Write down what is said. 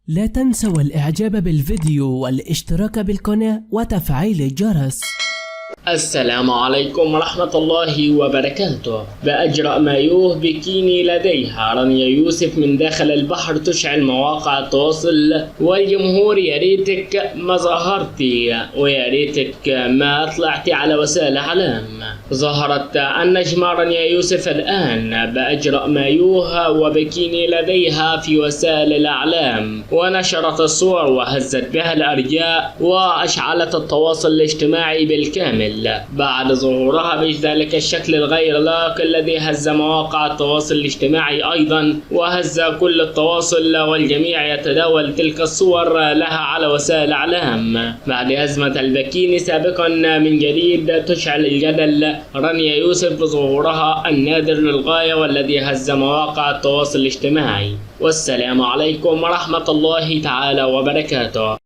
لا تنسوا الإعجاب بالفيديو والاشتراك بالقناة وتفعيل الجرس. السلام عليكم ورحمة الله وبركاته. بأجرأ مايوه بكيني لديها رانيا يوسف من داخل البحر تشعل مواقع التواصل والجمهور. يا ريتك ما ظهرتي ويا ريتك ما طلعتي على وسائل الإعلام. ظهرت النجمة رانيا يوسف الآن بأجرأ مايوه وبكيني لديها في وسائل الإعلام، ونشرت الصور وهزت بها الأرجاء وأشعلت التواصل الاجتماعي بالكامل بعد ظهورها بذلك الشكل الغير لائق الذي هز مواقع التواصل الاجتماعي أيضا، وهز كل التواصل والجميع يتداول تلك الصور لها على وسائل الإعلام. بعد أزمة البكيني سابقا من جديد تشعل الجدل رانيا يوسف بظهورها النادر للغاية والذي هز مواقع التواصل الاجتماعي. والسلام عليكم ورحمة الله تعالى وبركاته.